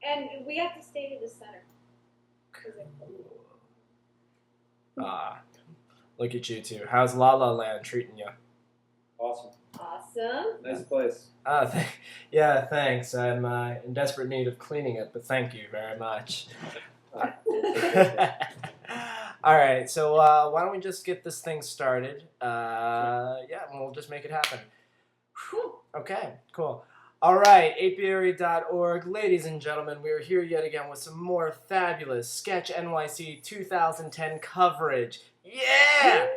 And we have to stay to the center. Look at you two. How's La La Land treating you? Awesome. Awesome. Nice place. Yeah, thanks. I'm in desperate need of cleaning it, but thank you very much. All right, so why don't we just get this thing started? Yeah, and we'll just make it happen. Okay, cool. All right, apiary.org. Ladies and gentlemen, we are here yet again with some more fabulous Sketch NYC 2010 coverage. Yeah!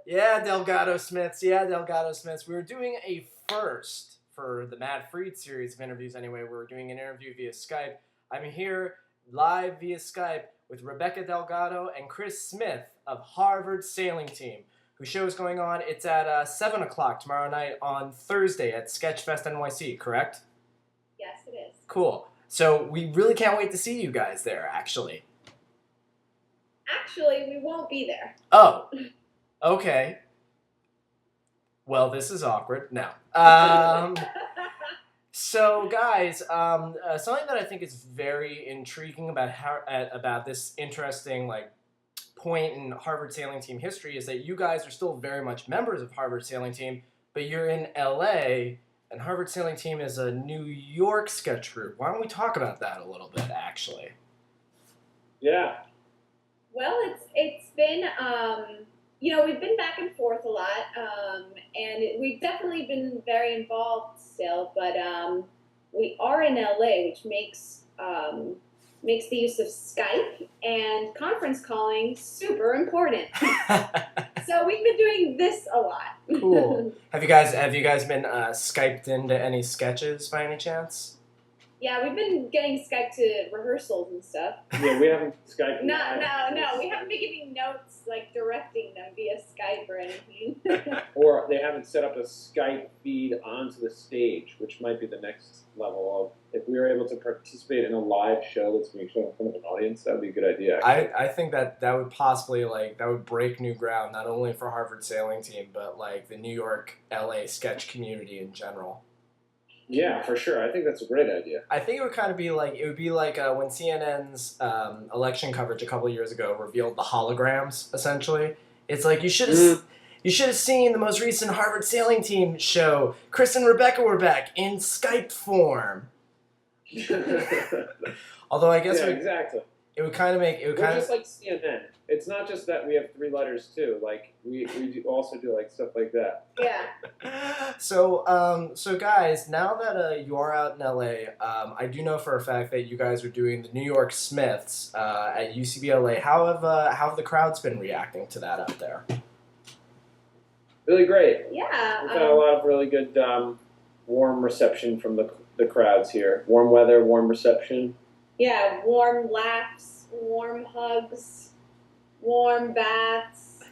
Delgado Smiths. Yeah, Delgado Smiths. We were doing a first for the Matt Freed series of interviews anyway. We were doing an interview via Skype. I'm here live via Skype with Rebecca Delgado and Chris Smith of Harvard Sailing Team, whose show is going on. It's at 7 o'clock tomorrow night on Thursday at Sketchfest NYC, correct? Yes, it is. Cool. So we really can't wait to see you guys there, actually. Actually, we won't be there. Oh, okay. Well, this is awkward. No. So, guys, something that I think is very intriguing about this interesting point in Harvard Sailing Team history is that you guys are still very much members of Harvard Sailing Team, but you're in LA, and Harvard Sailing Team is a New York sketch group. Why don't we talk about that a little bit, actually? Yeah. Well, it's been we've been back and forth a lot, and we've definitely been very involved still. But we are in LA, which makes the use of Skype and conference calling super important. So we've been doing this a lot. Cool. Have you guys been Skyped into any sketches by any chance? Yeah, we've been getting Skype to rehearsals and stuff. Yeah, we haven't Skyped. No, we haven't been giving notes, directing them via Skype or anything. Or they haven't set up a Skype feed onto the stage, which might be the next level of, if we were able to participate in a live show that's being shown in front of an audience, that would be a good idea. I think that would possibly, that would break new ground, not only for Harvard Sailing Team, but, the New York, LA sketch community in general. Yeah, for sure. I think that's a great idea. I think it would kind of be like when CNN's election coverage a couple of years ago revealed the holograms. Essentially, it's like you should have seen the most recent Harvard Sailing Team show. Chris and Rebecca were back in Skype form. Although I guess exactly. It would kind of make it would We're just like CNN. It's not just that we have 3 letters too. We also do stuff like that. Yeah. So guys, now that you are out in LA, I do know for a fact that you guys are doing the New York Smiths at UCBLA. How have the crowds been reacting to that out there? Really great. Yeah. We've had a lot of really good warm reception from the crowds here. Warm weather, warm reception. Yeah, warm laughs, warm hugs, warm baths,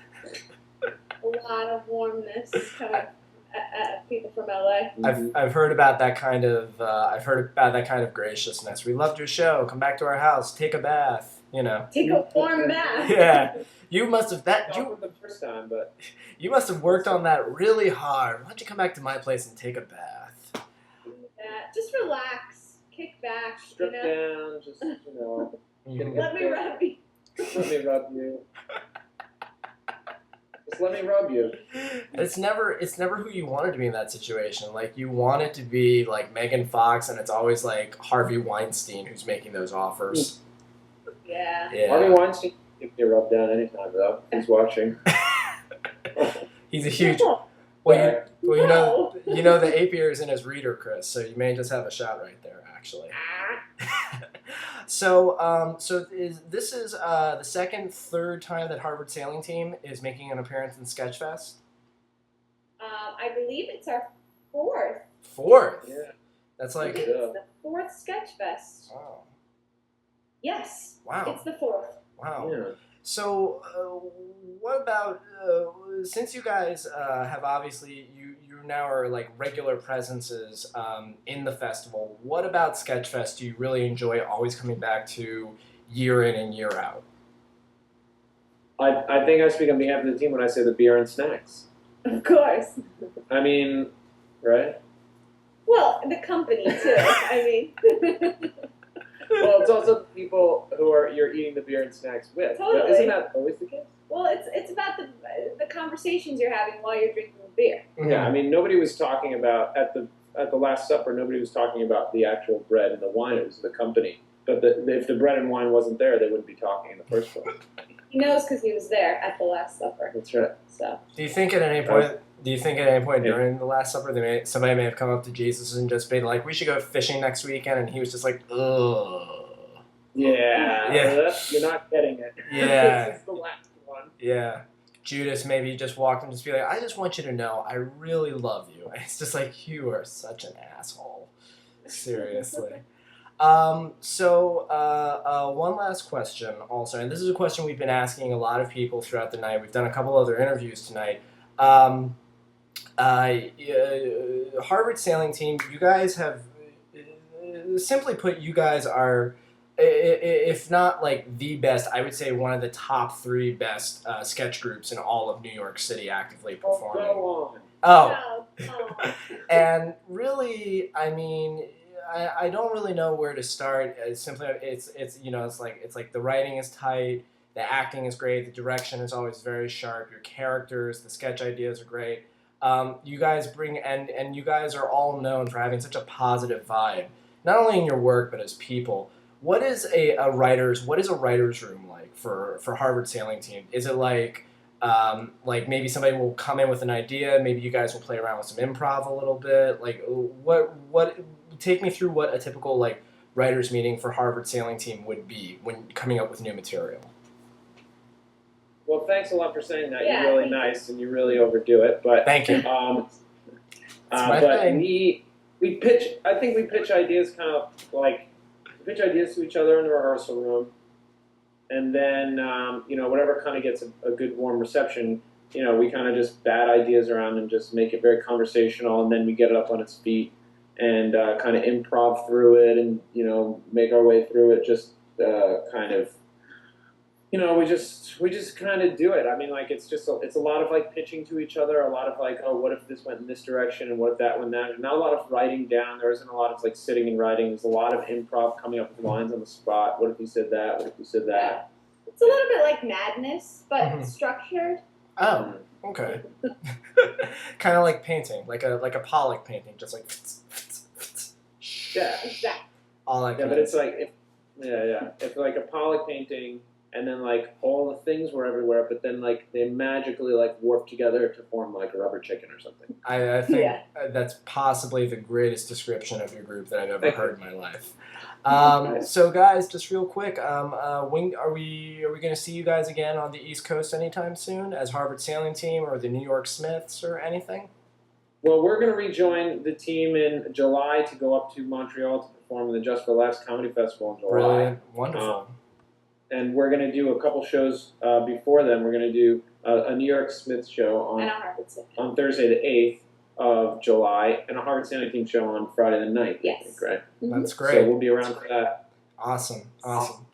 a lot of warmness coming at people from LA. I've heard about that kind of graciousness. We loved your show. Come back to our house. Take a bath. Take a warm bath. Yeah, you must have the first time, but you must have worked on that really hard. Why don't you come back to my place and take a bath? Yeah, just relax. Kick back, strip down, just Let me rub you. Let me rub you. Just let me rub you. It's never who you wanted to be in that situation. You want it to be Megan Fox, and it's always Harvey Weinstein who's making those offers. Yeah. Harvey Weinstein can give me a rub down anytime though. He's watching. He's a huge. Well, you know the apiary is in his reader, Chris. So you may just have a shot right there, actually. So this is the third time that Harvard Sailing Team is making an appearance in Sketchfest? I believe it's our 4th. 4th? Yeah. That's It's the 4th Sketchfest. Wow. Yes. Wow. It's the 4th. Wow. Yeah. So, what about since you guys have obviously you now are regular presences in the festival? What about Sketchfest do you really enjoy always coming back to year in and year out? I think I speak on behalf of the team when I say the beer and snacks. Of course. I mean, right? Well, the company too. I mean. you're eating the beer and snacks with. Totally. But isn't that always the case? Well, it's about the conversations you're having while you're drinking the beer. Yeah, I mean, nobody was talking about at the Last Supper. Nobody was talking about the actual bread and the wine. It was the company. But if the bread and wine wasn't there, they wouldn't be talking in the first place. He knows because he was there at the Last Supper. That's right. So. Do you think at any point during the Last Supper somebody may have come up to Jesus and just been like, "We should go fishing next weekend," and he was just like, "Ugh." Yeah. You're not getting it. Yeah. This is the last one. Yeah. Judas maybe just walked and just be like, "I just want you to know, I really love you." And it's just like, you are such an asshole. Seriously. One last question also, and this is a question we've been asking a lot of people throughout the night. We've done a couple other interviews tonight. Harvard sailing team, you guys have, simply put, you guys are, if not like the best, I would say one of the top 3 best sketch groups in all of New York City actively performing. Go on. Oh. And really, I mean, I don't really know where to start. It's like the writing is tight, the acting is great, the direction is always very sharp, your characters, the sketch ideas are great. You guys bring and you guys are all known for having such a positive vibe, not only in your work but as people. What is a writer's room like for Harvard Sailing Team? Is it like maybe somebody will come in with an idea, maybe you guys will play around with some improv a little bit? Like what take me through what a typical like writers meeting for Harvard Sailing Team would be when coming up with new material. Well, thanks a lot for saying that. Yeah, You're really nice and you really overdo it. But thank you. But thing. we pitch. I think we pitch ideas kind of like pitch ideas to each other in the rehearsal room, and then whatever kind of gets a good warm reception. We kind of just bat ideas around and just make it very conversational, and then we get it up on its feet and kind of improv through it, and make our way through it. Just kind of. We just kind of do it. I mean, like it's a lot of like pitching to each other, a lot of like, oh, what if this went in this direction, and what if that went that? Not a lot of writing down. There isn't a lot of like sitting and writing. There's a lot of improv, coming up with lines on the spot. What if you said that? What if you said that? It's a little bit like Madness, but structured. Oh, okay. Kind of like painting, like a Pollock painting, just like. Yeah, exactly. All like. Yeah, but it's like if like a Pollock painting. And then, like, all the things were everywhere, but then, like, they magically, like, warped together to form, like, a rubber chicken or something. I think that's possibly the greatest description of your group that I've ever heard in my life. So, guys, just real quick, when are we going to see you guys again on the East Coast anytime soon as Harvard Sailing Team or the New York Smiths or anything? Well, we're going to rejoin the team in July to go up to Montreal to perform in the Just for Laughs Comedy Festival in July. Brilliant. Wonderful. And we're going to do a couple shows before then. We're going to do a New York Smith show on Thursday the 8th of July, and a Harvard Sailing Team show on Friday the 9th. Yes. I think, right? That's great. So we'll be around for that. Awesome.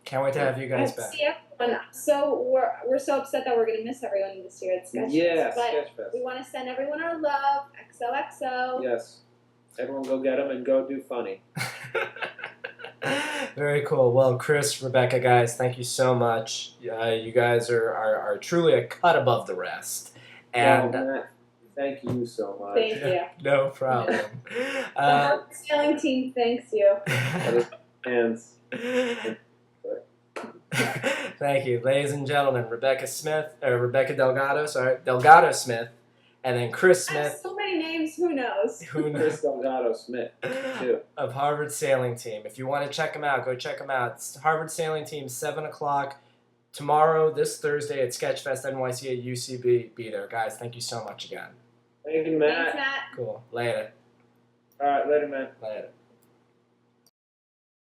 Can't wait to have you guys back. See everyone. So we're so upset that we're going to miss everyone this year at Sketchfest. Yeah, but Sketchfest. we want to send everyone our love. XOXO. Yes. Everyone go get them and go do funny. Very cool. Well, Chris, Rebecca, guys, thank you so much. You guys are truly a cut above the rest. And Matt, thank you so much. Thank you. No problem. The Harvard Sailing Team thanks you. Hands. Thank you, ladies and gentlemen. Rebecca Delgado Smith, and then Chris Smith. So many names, who knows? Chris Delgado Smith, too. Of Harvard Sailing Team. If you want to check them out, go check them out. It's Harvard Sailing Team, 7 o'clock tomorrow, this Thursday at Sketchfest NYC at UCB. Be there, guys. Thank you so much again. Thank you, Matt. Thanks, Matt. Cool. Later. All right, later, man. Later.